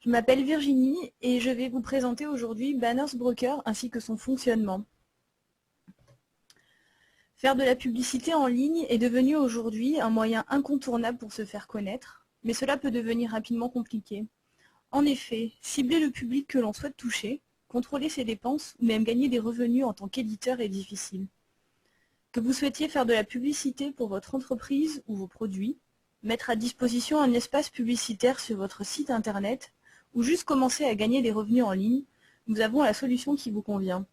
Je m'appelle Virginie et je vais vous présenter aujourd'hui Banners Broker ainsi que son fonctionnement. Faire de la publicité en ligne est devenu aujourd'hui un moyen incontournable pour se faire connaître, mais cela peut devenir rapidement compliqué. En effet, cibler le public que l'on souhaite toucher, contrôler ses dépenses ou même gagner des revenus en tant qu'éditeur est difficile. Que vous souhaitiez faire de la publicité pour votre entreprise ou vos produits, mettre à disposition un espace publicitaire sur votre site internet ou juste commencer à gagner des revenus en ligne, nous avons la solution qui vous convient.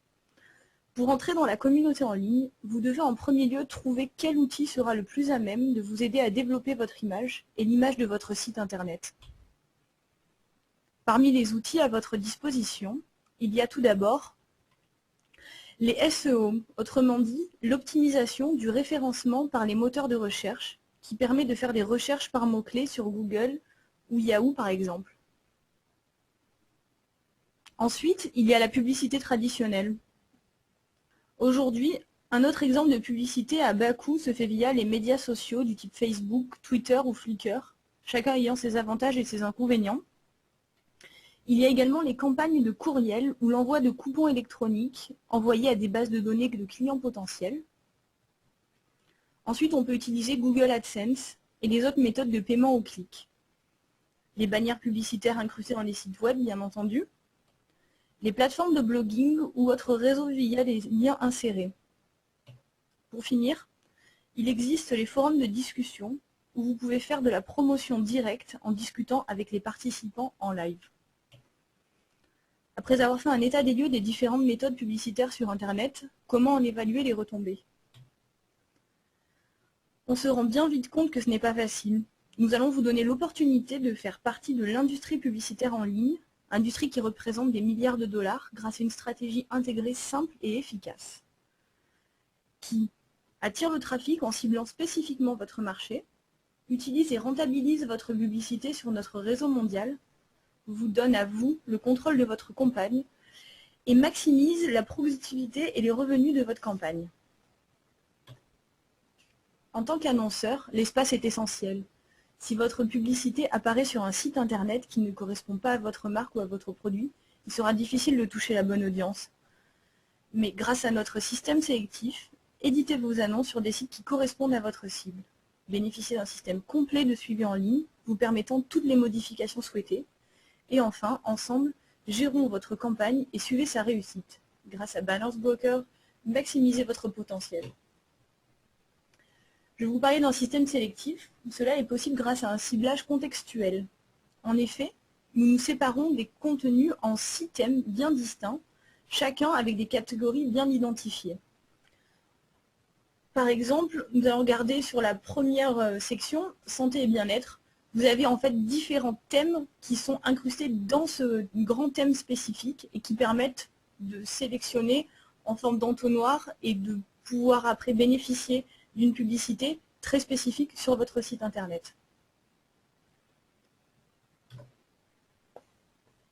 Pour entrer dans la communauté en ligne, vous devez en premier lieu trouver quel outil sera le plus à même de vous aider à développer votre image et l'image de votre site internet. Parmi les outils à votre disposition, il y a tout d'abord les SEO, autrement dit l'optimisation du référencement par les moteurs de recherche, qui permet de faire des recherches par mots-clés sur Google ou Yahoo par exemple. Ensuite, il y a la publicité traditionnelle. Aujourd'hui, un autre exemple de publicité à bas coût se fait via les médias sociaux du type Facebook, Twitter ou Flickr, chacun ayant ses avantages et ses inconvénients. Il y a également les campagnes de courriel ou l'envoi de coupons électroniques envoyés à des bases de données de clients potentiels. Ensuite, on peut utiliser Google AdSense et les autres méthodes de paiement au clic. Les bannières publicitaires incrustées dans les sites web, bien entendu. Les plateformes de blogging ou autres réseaux via les liens insérés. Pour finir, il existe les forums de discussion où vous pouvez faire de la promotion directe en discutant avec les participants en live. Après avoir fait un état des lieux des différentes méthodes publicitaires sur Internet, comment en évaluer les retombées? On se rend bien vite compte que ce n'est pas facile. Nous allons vous donner l'opportunité de faire partie de l'industrie publicitaire en ligne, industrie qui représente des milliards de dollars grâce à une stratégie intégrée simple et efficace, qui attire le trafic en ciblant spécifiquement votre marché, utilise et rentabilise votre publicité sur notre réseau mondial, vous donne à vous le contrôle de votre campagne et maximise la productivité et les revenus de votre campagne. En tant qu'annonceur, l'espace est essentiel. Si votre publicité apparaît sur un site internet qui ne correspond pas à votre marque ou à votre produit, il sera difficile de toucher la bonne audience. Mais grâce à notre système sélectif, éditez vos annonces sur des sites qui correspondent à votre cible. Bénéficiez d'un système complet de suivi en ligne, vous permettant toutes les modifications souhaitées. Et enfin, ensemble, gérons votre campagne et suivez sa réussite. Grâce à Banners Broker, maximisez votre potentiel. Je vais vous parler d'un système sélectif. Cela est possible grâce à un ciblage contextuel. En effet, nous nous séparons des contenus en 6 thèmes bien distincts, chacun avec des catégories bien identifiées. Par exemple, nous allons regarder sur la première section, santé et bien-être. Vous avez en fait différents thèmes qui sont incrustés dans ce grand thème spécifique et qui permettent de sélectionner en forme d'entonnoir et de pouvoir après bénéficier d'une publicité très spécifique sur votre site internet.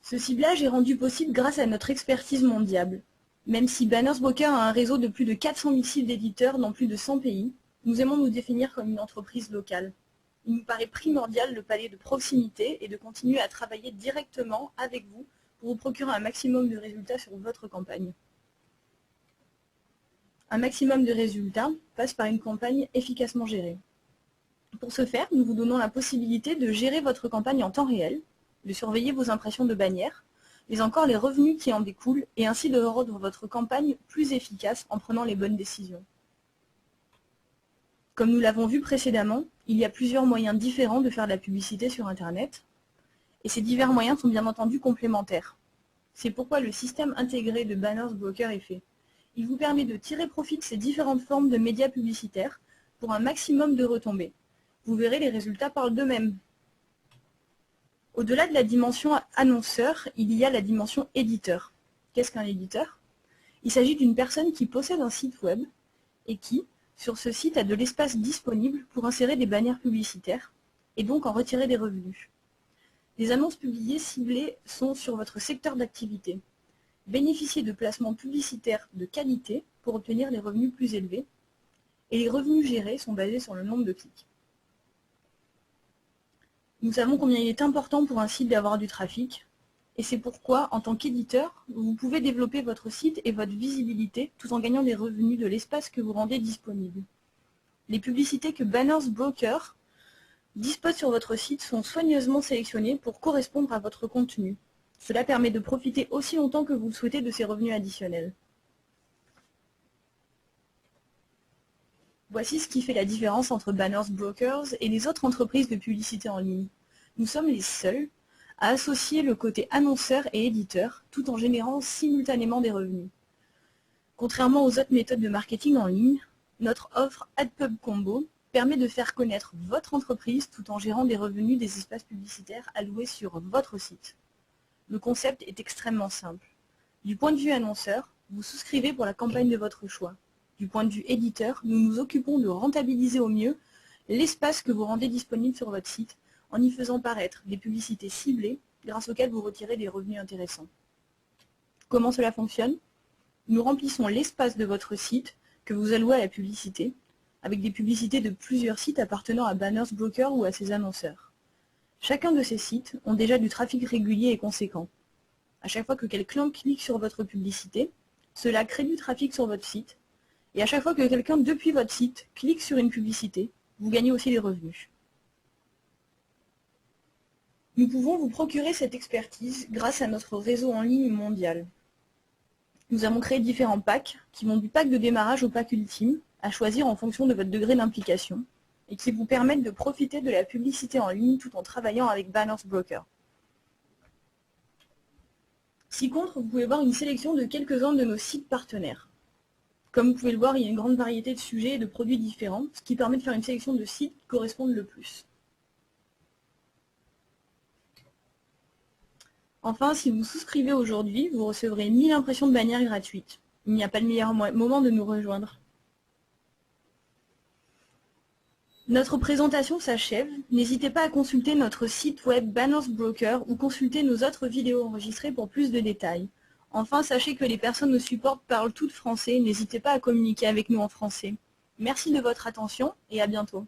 Ce ciblage est rendu possible grâce à notre expertise mondiale. Même si Banners Broker a un réseau de plus de 400 000 sites d'éditeurs dans plus de 100 pays, nous aimons nous définir comme une entreprise locale. Il nous paraît primordial de parler de proximité et de continuer à travailler directement avec vous pour vous procurer un maximum de résultats sur votre campagne. Un maximum de résultats passe par une campagne efficacement gérée. Pour ce faire, nous vous donnons la possibilité de gérer votre campagne en temps réel, de surveiller vos impressions de bannières, mais encore les revenus qui en découlent, et ainsi de rendre votre campagne plus efficace en prenant les bonnes décisions. Comme nous l'avons vu précédemment, il y a plusieurs moyens différents de faire de la publicité sur Internet, et ces divers moyens sont bien entendu complémentaires. C'est pourquoi le système intégré de Banners Broker est fait. Il vous permet de tirer profit de ces différentes formes de médias publicitaires pour un maximum de retombées. Vous verrez, les résultats parlent d'eux-mêmes. Au-delà de la dimension annonceur, il y a la dimension éditeur. Qu'est-ce qu'un éditeur? Il s'agit d'une personne qui possède un site web et qui, sur ce site, a de l'espace disponible pour insérer des bannières publicitaires et donc en retirer des revenus. Les annonces publiées ciblées sont sur votre secteur d'activité. Bénéficiez de placements publicitaires de qualité pour obtenir des revenus plus élevés, et les revenus gérés sont basés sur le nombre de clics. Nous savons combien il est important pour un site d'avoir du trafic. Et c'est pourquoi, en tant qu'éditeur, vous pouvez développer votre site et votre visibilité tout en gagnant des revenus de l'espace que vous rendez disponible. Les publicités que Banners Broker dispose sur votre site sont soigneusement sélectionnées pour correspondre à votre contenu. Cela permet de profiter aussi longtemps que vous le souhaitez de ces revenus additionnels. Voici ce qui fait la différence entre Banners Brokers et les autres entreprises de publicité en ligne. Nous sommes les seuls à associer le côté annonceur et éditeur tout en générant simultanément des revenus. Contrairement aux autres méthodes de marketing en ligne, notre offre AdPub Combo permet de faire connaître votre entreprise tout en gérant des revenus des espaces publicitaires alloués sur votre site. Le concept est extrêmement simple. Du point de vue annonceur, vous souscrivez pour la campagne de votre choix. Du point de vue éditeur, nous nous occupons de rentabiliser au mieux l'espace que vous rendez disponible sur votre site en y faisant paraître des publicités ciblées grâce auxquelles vous retirez des revenus intéressants. Comment cela fonctionne? Nous remplissons l'espace de votre site que vous allouez à la publicité avec des publicités de plusieurs sites appartenant à Banners Broker ou à ses annonceurs. Chacun de ces sites ont déjà du trafic régulier et conséquent. À chaque fois que quelqu'un clique sur votre publicité, cela crée du trafic sur votre site, et à chaque fois que quelqu'un depuis votre site clique sur une publicité, vous gagnez aussi des revenus. Nous pouvons vous procurer cette expertise grâce à notre réseau en ligne mondial. Nous avons créé différents packs qui vont du pack de démarrage au pack ultime, à choisir en fonction de votre degré d'implication, et qui vous permettent de profiter de la publicité en ligne tout en travaillant avec Banners Broker. Ci-contre, vous pouvez voir une sélection de quelques-uns de nos sites partenaires. Comme vous pouvez le voir, il y a une grande variété de sujets et de produits différents, ce qui permet de faire une sélection de sites qui correspondent le plus. Enfin, si vous souscrivez aujourd'hui, vous recevrez 1000 impressions de bannières gratuites. Il n'y a pas de meilleur moment de nous rejoindre. Notre présentation s'achève. N'hésitez pas à consulter notre site web Banners Broker ou consulter nos autres vidéos enregistrées pour plus de détails. Enfin, sachez que les personnes au support parlent toutes français. N'hésitez pas à communiquer avec nous en français. Merci de votre attention et à bientôt.